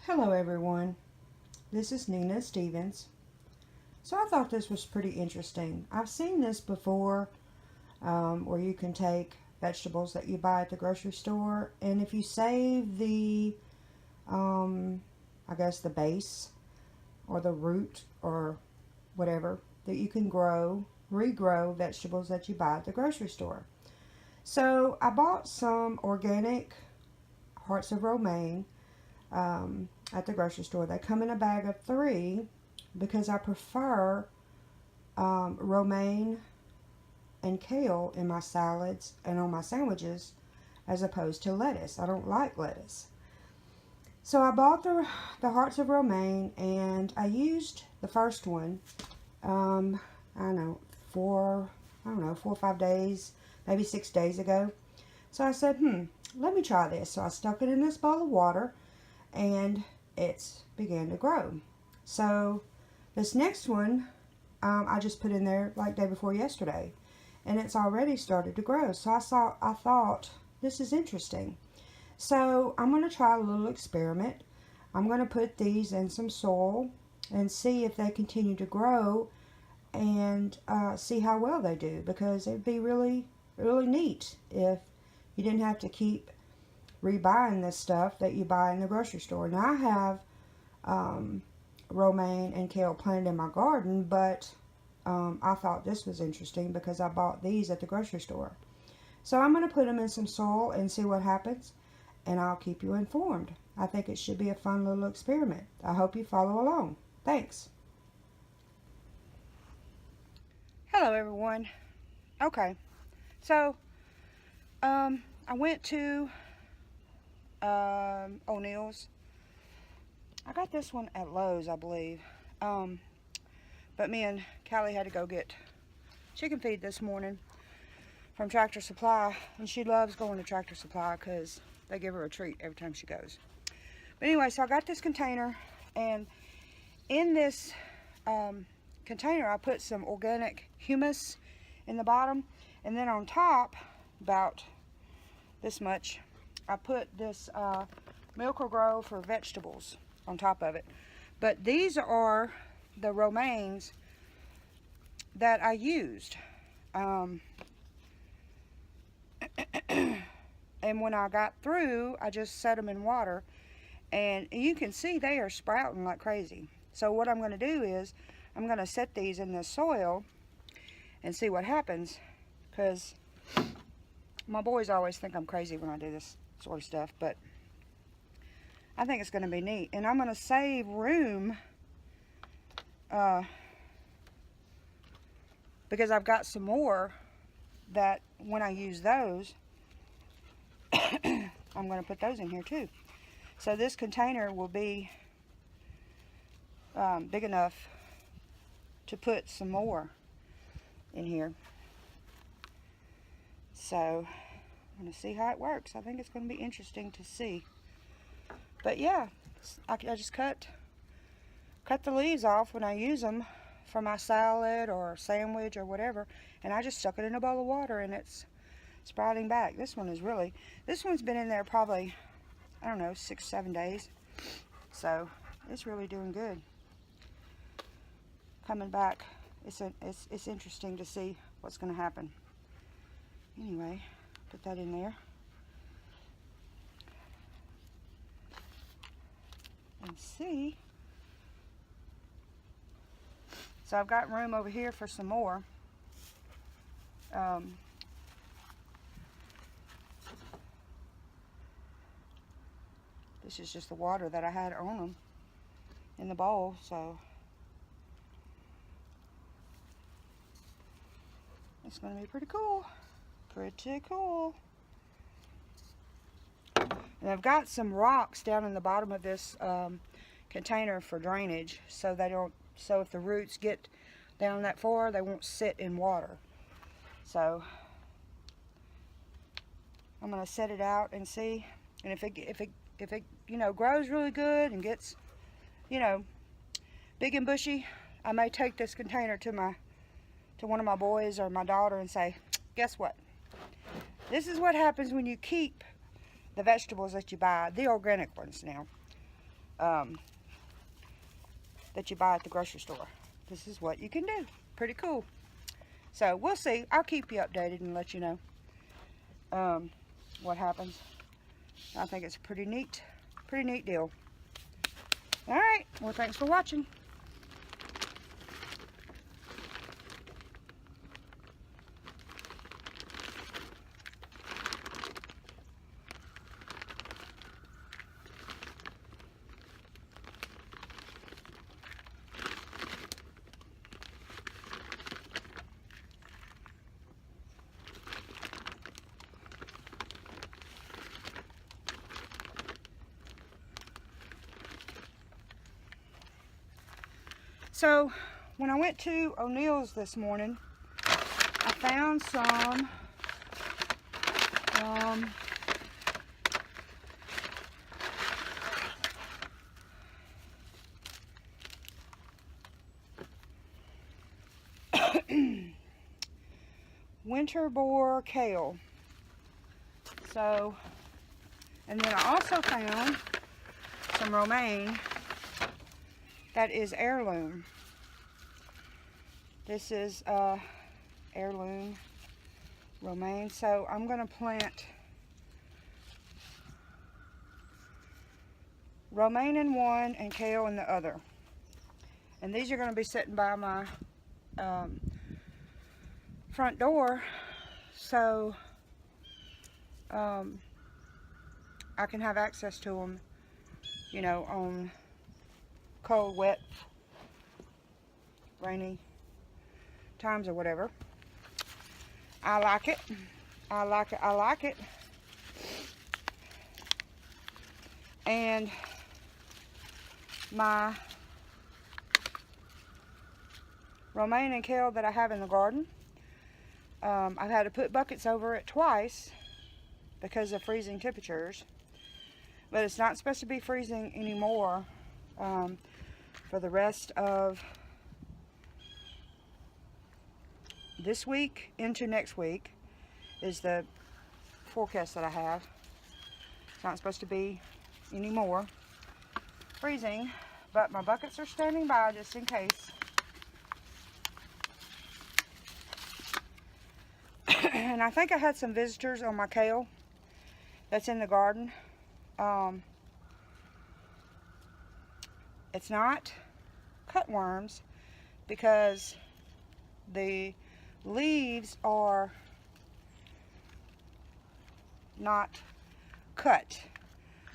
Hello everyone, this is Nina Stevens. So I thought this was pretty interesting. I've seen this before where you can take vegetables that you buy at the grocery store, and if you save the, I guess the base or the root or whatever, that you can regrow vegetables that you buy at the grocery store. So I bought some organic hearts of romaine at the grocery store. They come in a bag of 3 because I prefer romaine and kale in my salads and on my sandwiches as opposed to lettuce. I don't like lettuce. So I bought the hearts of romaine, and I used the first one, I don't know, 4 or 5 days, maybe 6 days ago. So I said, let me try this. So I stuck it in this bowl of water, and it's began to grow. So this next one, I just put in there like day before yesterday, and it's already started to grow. So I thought this is interesting. So I'm going to try a little experiment. I'm going to put these in some soil and see if they continue to grow, and see how well they do, because it'd be really neat if you didn't have to keep rebuying this stuff that you buy in the grocery store. Now I have romaine and kale planted in my garden, but I thought this was interesting because I bought these at the grocery store. So I'm going to put them in some soil and see what happens, and I'll keep you informed. I think it should be a fun little experiment. I hope you follow along. Thanks. Hello everyone. Okay, so I went to O'Neill's. I got this one at Lowe's, I believe. But me and Callie had to go get chicken feed this morning from Tractor Supply, and she loves going to Tractor Supply because they give her a treat every time she goes. But anyway, so I got this container, and in this container I put some organic humus in the bottom, and then on top, about this much, I put this Miracle-Gro for vegetables on top of it. But these are the romaines that I used. And when I got through, I just set them in water, and you can see they are sprouting like crazy. So what I'm going to do is I'm going to set these in the soil and see what happens, because my boys always think I'm crazy when I do this sort of stuff, but I think it's going to be neat. And I'm going to save room because I've got some more that when I use those, I'm going to put those in here too. So this container will be big enough to put some more in here. So I'm going to see how it works. I think it's going to be interesting to see. But yeah, I just cut the leaves off when I use them for my salad or sandwich or whatever, and I just stuck it in a bowl of water, and it's sprouting back. This one's been in there probably, I don't know, 6-7 days. So it's really doing good. Coming back, it's interesting to see what's going to happen. Anyway, put that in there. And see. So I've got room over here for some more. This is just the water that I had on them in the bowl, so it's going to be pretty cool. Pretty cool. And I've got some rocks down in the bottom of this container for drainage, so if the roots get down that far, they won't sit in water. So I'm going to set it out and see, and if it grows really good and gets big and bushy, I may take this container to one of my boys or my daughter and say, guess what? This is what happens when you keep the vegetables that you buy, the organic ones now. that you buy at the grocery store. This is what you can do. Pretty cool. So we'll see. I'll keep you updated and let you know what happens. I think it's a pretty neat deal. All right. Well, thanks for watching. So, when I went to O'Neill's this morning, I found some winter boar kale. So, and then I also found some romaine that is heirloom. This is heirloom romaine. So I'm going to plant romaine in one and kale in the other. And these are going to be sitting by my front door, so I can have access to them, you know, on cold, wet, rainy times or whatever. I like it. I like it. I like it. And my romaine and kale that I have in the garden, I've had to put buckets over it twice because of freezing temperatures. But it's not supposed to be freezing anymore for the rest of this week into next week is the forecast that I have. It's not supposed to be any more freezing, but my buckets are standing by just in case. And I think I had some visitors on my kale that's in the garden. It's not cutworms because the leaves are not cut.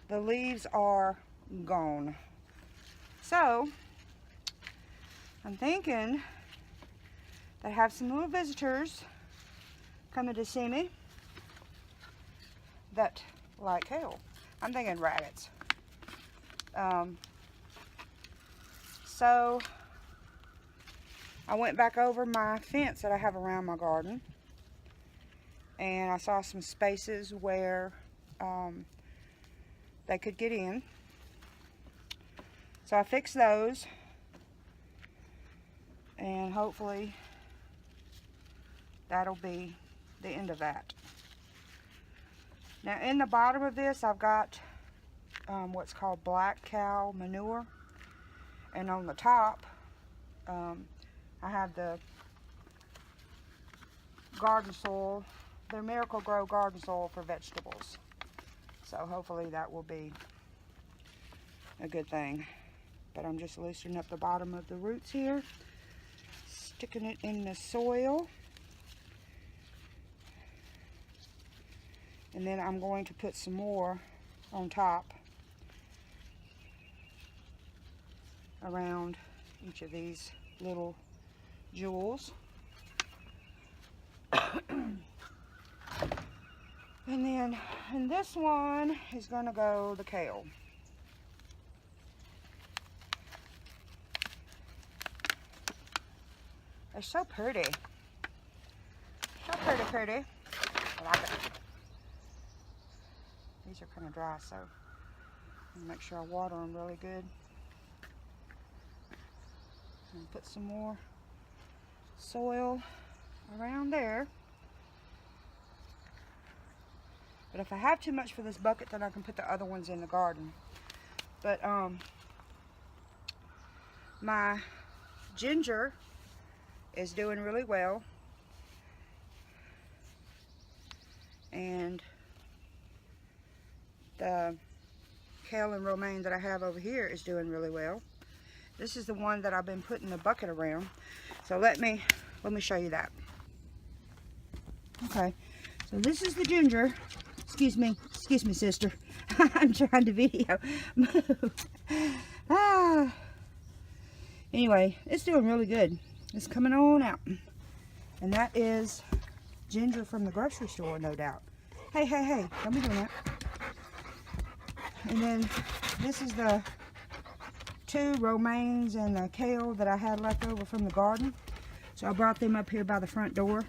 The leaves are gone. So I'm thinking that I have some little visitors coming to see me that like kale. I'm thinking rabbits. So I went back over my fence that I have around my garden, and I saw some spaces where they could get in. So I fixed those, and hopefully that'll be the end of that. Now in the bottom of this I've got what's called black cow manure, and on the top I have the garden soil, the Miracle Grow garden soil for vegetables. So hopefully that will be a good thing. But I'm just loosening up the bottom of the roots here, sticking it in the soil. And then I'm going to put some more on top around each of these little jewels. And then in this one is going to go the kale. They're so pretty. So pretty, pretty. I like it. These are kind of dry, so I'm gonna make sure I water them really good. And put some more soil around there. But if I have too much for this bucket, then I can put the other ones in the garden. But my ginger is doing really well, and the kale and romaine that I have over here is doing really well. This is the one that I've been putting the bucket around. So let me show you that. Okay, so this is the ginger. Excuse me, sister. I'm trying to video. Move. Ah. Anyway, it's doing really good. It's coming on out. And that is ginger from the grocery store, no doubt. Hey, hey, hey, don't be doing that. And then this is the 2 romaines and the kale that I had left over from the garden. So I brought them up here by the front door.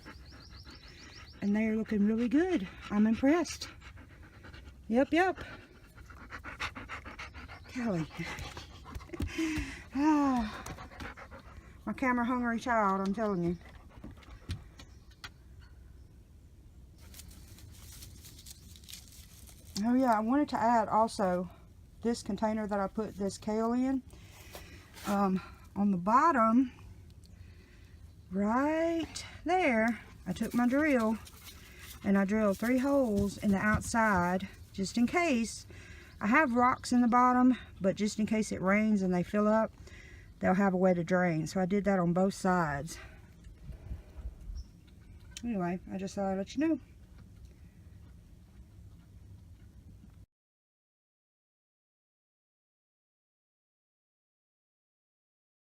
And they're looking really good. I'm impressed. Yep, yep. Callie. Ah, my camera hungry child, I'm telling you. Oh yeah, I wanted to add also this container that I put this kale in. On the bottom, right there, I took my drill and I drilled 3 holes in the outside just in case. I have rocks in the bottom, but just in case it rains and they fill up, they'll have a way to drain. So I did that on both sides. Anyway, I just thought I'd let you know.